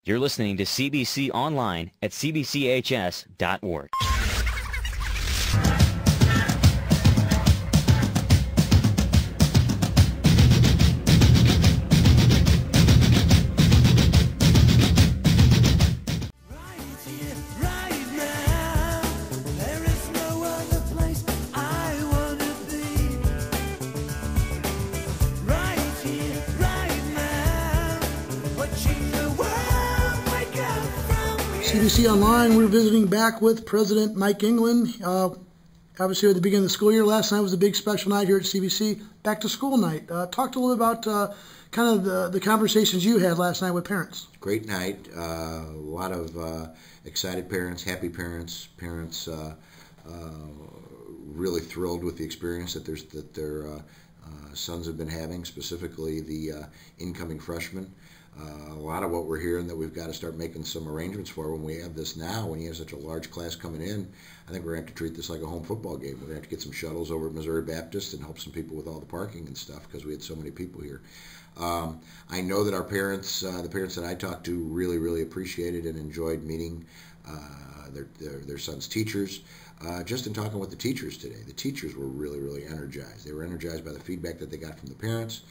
You're listening to CBC Online at cbchs.org. CBC Online, we're visiting back with President Mike England. Obviously, at the beginning of the school year, last night was a big special night here at CBC, back to school night. Talked a little about kind of the conversations you had last night with parents. Great night. A lot of excited parents, happy parents, really thrilled with the experience that their sons have been having, specifically the incoming freshmen. A lot of what we're hearing that we've got to start making some arrangements for when we have this now, when you have such a large class coming in, I think we're going to have to treat this like a home football game. We're going to have to get some shuttles over at Missouri Baptist and help some people with all the parking and stuff because we had so many people here. I know that our parents, the parents that I talked to, really appreciated and enjoyed meeting their sons' teachers. Just in talking with the teachers today, the teachers were really energized. They were energized by the feedback that they got from the parents,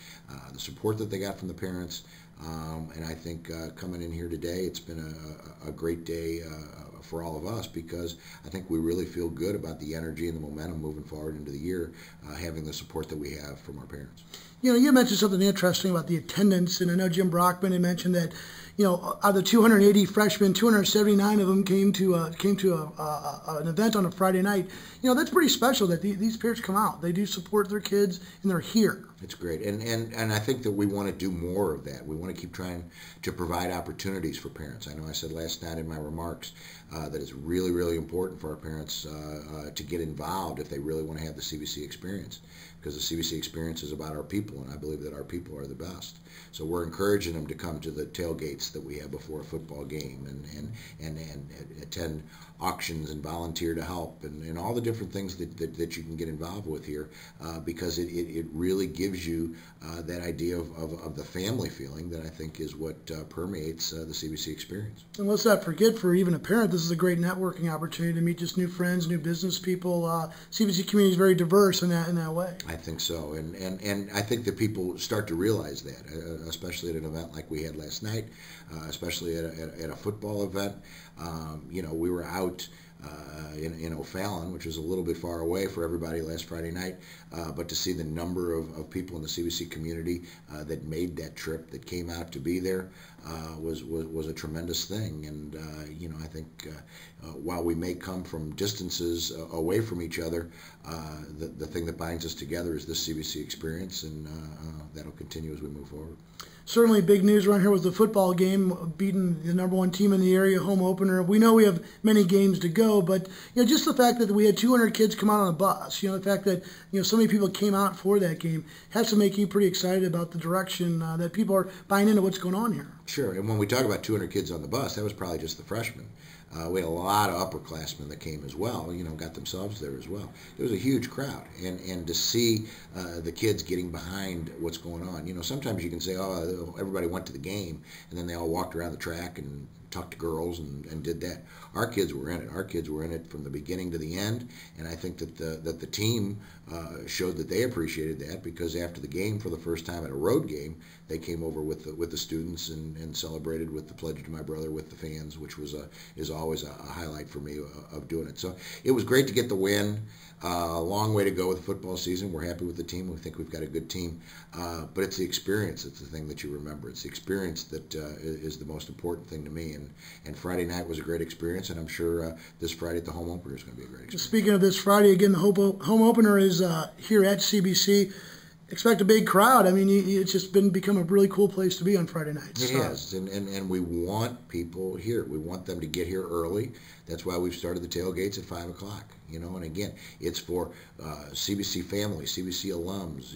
the support that they got from the parents, and I think coming in here today, it's been a great day for all of us because I think we really feel good about the energy and the momentum moving forward into the year, having the support that we have from our parents. You know, you mentioned something interesting about the attendance, and I know Jim Brockman had mentioned that, you know, out of the 280 freshmen, 279 of them came to an event on a Friday night. You know, that's pretty special that these parents come out. They do support their kids, and they're here. It's great, and I think that we want to do more of that. We want to keep trying to provide opportunities for parents. I know I said last night in my remarks that it's really important for our parents to get involved if they really want to have the CBC experience, because the CBC experience is about our people, and I believe that our people are the best. So we're encouraging them to come to the tailgates that we have before a football game and attend auctions and volunteer to help and all the different things that you can get involved with here because it really gives you that idea of the family feeling that I think is what permeates the CBC experience. And let's not forget, for even a parent, this is a great networking opportunity to meet just new friends, new business people. CBC community is very diverse in that way. I think so, and I think that people start to realize that, especially at an event like we had last night, especially at a football event. You know, we were out in O'Fallon, which is a little bit far away for everybody last Friday night, but to see the number of people in the CBC community that made that trip, that came out to be there, was a tremendous thing. And you know, I think while we may come from distances away from each other, the thing that binds us together is this CBC experience, and that'll continue as we move forward. Certainly big news around here was the football game, beating the #1 team in the area, home opener. We know we have many games to go, but you know, just the fact that we had 200 kids come out on a bus, you know, the fact that so many people came out for that game has to make you pretty excited about the direction that people are buying into what's going on here. Sure, and when we talk about 200 kids on the bus, that was probably just the freshmen. We had a lot of upperclassmen that came as well, got themselves there as well. It was a huge crowd, and to see the kids getting behind what's going on. Sometimes you can say, oh, everybody went to the game, and then they all walked around the track and talked to girls and did that. Our kids were in it. Our kids were in it from the beginning to the end, and I think that the team showed that they appreciated that, because after the game, for the first time at a road game, they came over with the students and celebrated with the Pledge to My Brother with the fans, which is always a highlight for me of doing it. So it was great to get the win. A long way to go with the football season. We're happy with the team. We think we've got a good team. But it's the experience that's the thing that you remember. It's the experience that is the most important thing to me. And Friday night was a great experience, and I'm sure this Friday at the home opener is going to be a great experience. Speaking of this Friday, again, the home opener is here at CBC. Expect a big crowd. I mean, it's just become a really cool place to be on Friday nights. It has, and we want people here. We want them to get here early. That's why we've started the tailgates at 5 o'clock. And again, it's for CBC family, CBC alums,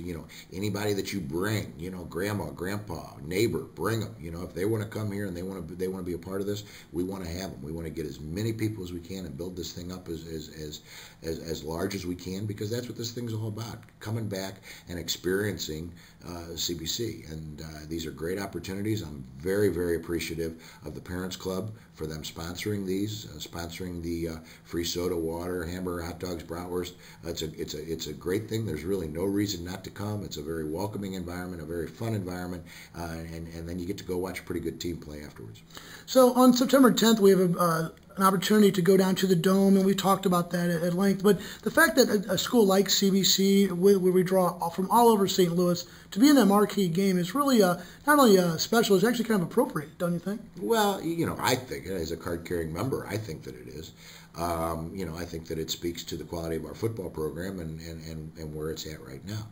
anybody that you bring, grandma, grandpa, neighbor, bring them. If they want to come here and they want to be a part of this, we want to have them. We want to get as many people as we can and build this thing up as large as we can, because that's what this thing's all about. Coming back and experiencing experiencing CBC. And these are great opportunities. I'm very, very appreciative of the Parents Club for them sponsoring these, sponsoring the free soda, water, hamburger, hot dogs, bratwurst. It's a great thing. There's really no reason not to come. It's a very welcoming environment, a very fun environment, and then you get to go watch a pretty good team play afterwards. So on September 10th, we have an opportunity to go down to the Dome, and we talked about that at length. But the fact that a school like CBC, where we draw from all over St. Louis, to be in that marquee game is really not only special, it's actually kind of appropriate, don't you think? Well, I think, as a card-carrying member, I think that it is. I think that it speaks to the quality of our football program and where it's at right now.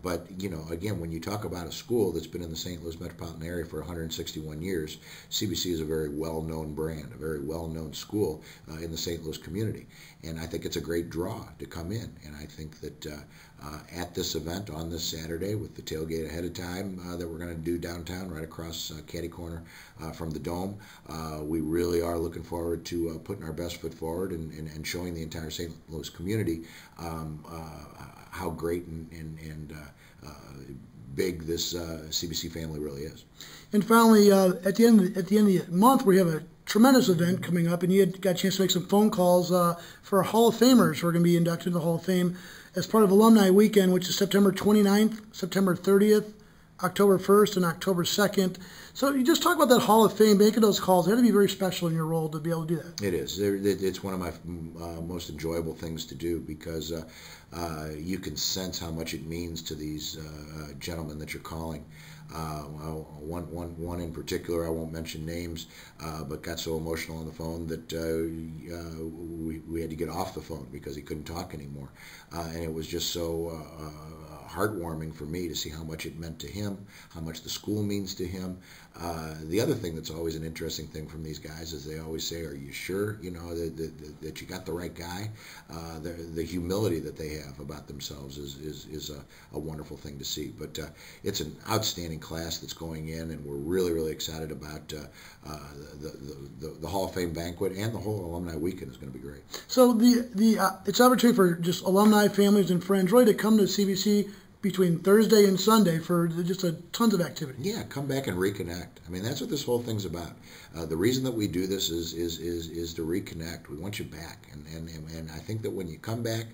But, again, when you talk about a school that's been in the St. Louis metropolitan area for 161 years, CBC is a very well-known brand, a very well-known school in the St. Louis community. And I think it's a great draw to come in. And I think that at this event on this Saturday with the tailgate ahead of time that we're going to do downtown right across Caddy Corner from the Dome, we really are looking forward to putting our best foot forward and showing the entire St. Louis community how great and big this CBC family really is. And finally, at the end of the month, we have a tremendous event coming up, and you got a chance to make some phone calls for Hall of Famers who are going to be inducted into the Hall of Fame as part of Alumni Weekend, which is September 29th, September 30th, October 1st, and October 2nd. So you just talk about that Hall of Fame, making those calls. It had to be very special in your role to be able to do that. It is. It's one of my most enjoyable things to do because you can sense how much it means to these gentlemen that you're calling. One in particular, I won't mention names, but got so emotional on the phone that we had to get off the phone because he couldn't talk anymore. And it was just so heartwarming for me to see how much it meant to him, how much the school means to him. The other thing that's always an interesting thing from these guys is they always say, "Are you sure? That you got the right guy?" The humility that they have about themselves is a wonderful thing to see. But it's an outstanding class that's going in, and we're really, really excited about the Hall of Fame banquet, and the whole Alumni Weekend is going to be great. So it's an opportunity for just alumni, families, and friends really to come to CBC between Thursday and Sunday for just tons of activity. Yeah, come back and reconnect. I mean, that's what this whole thing's about. The reason that we do this is to reconnect. We want you back, and I think that when you come back,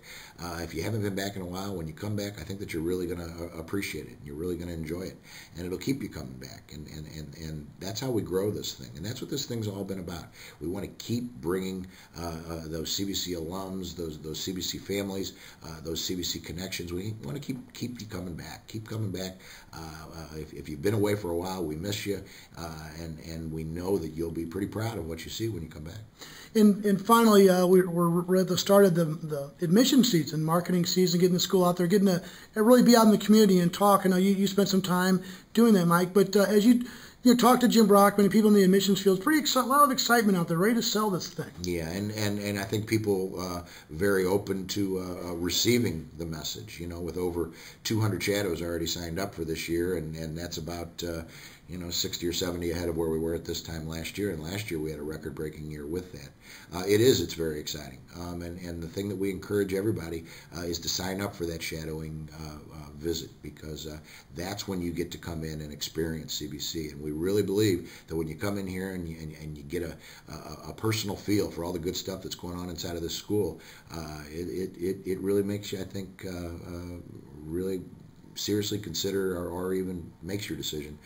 if you haven't been back in a while, when you come back, I think that you're really going to appreciate it. You're really going to enjoy it, and it'll keep you coming back. And that's how we grow this thing, and that's what this thing's all been about. We want to keep bringing those CBC alums, those CBC families, those CBC connections. We want to keep you coming back. Keep coming back. If you've been away for a while, we miss you, and we know that you'll be pretty proud of what you see when you come back. And finally, we're at the start of the admission season, marketing season, getting the school out there, getting to really be out in the community and talk. I know you spent some time doing that, Mike, but as you talk to Jim Brockman and people in the admissions field, a lot of excitement out there, ready to sell this thing. Yeah, and I think people very open to receiving the message. With over 200 shadows already signed up for this year, and that's about 60 or 70 ahead of where we were at this time last year. And last year we had a record-breaking year with that. It's very exciting. And the thing that we encourage everybody is to sign up for that shadowing visit, because that's when you get to come in and experience CBC. And we really believe that when you come in here and you get a personal feel for all the good stuff that's going on inside of this school, it really makes you, I think, really seriously consider or even makes your decision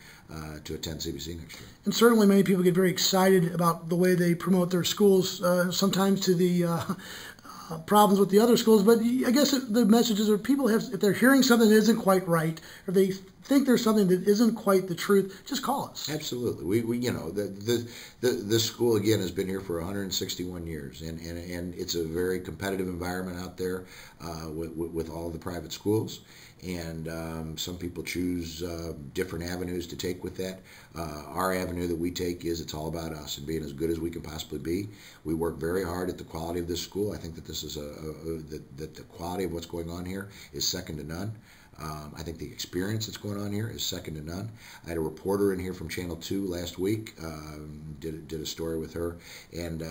to attend CBC next year. And certainly many people get very excited about the way they promote their schools, sometimes to the problems with the other schools. But I guess the messages are people if they're hearing something that isn't quite right, or they think there's something that isn't quite the truth, just call us. Absolutely. This school, again, has been here for 161 years, and it's a very competitive environment out there with all the private schools. And some people choose different avenues to take with that. Our avenue that we take is it's all about us and being as good as we can possibly be. We work very hard at the quality of this school. I think that this is that the quality of what's going on here is second to none. I think the experience that's going on here is second to none. I had a reporter in here from Channel 2 last week, did a story with her, and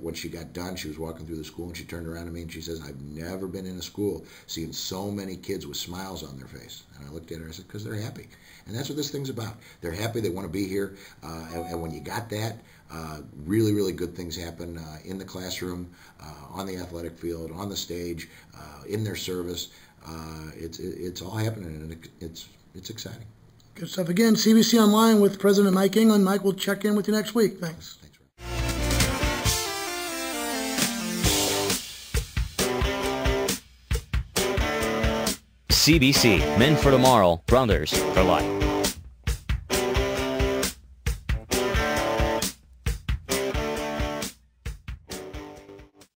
when she got done, she was walking through the school, and she turned around to me, and she says, I've never been in a school seeing so many kids with smiles on their face. And I looked at her and I said, because they're happy. And that's what this thing's about. They're happy, they want to be here, and when you got that, really, really good things happen in the classroom, on the athletic field, on the stage, in their service. It's all happening, and it's exciting. Good stuff. Again, CBC Online with President Mike England. Mike, we'll check in with you next week. Thanks. CBC, Men for Tomorrow, Brothers for Life.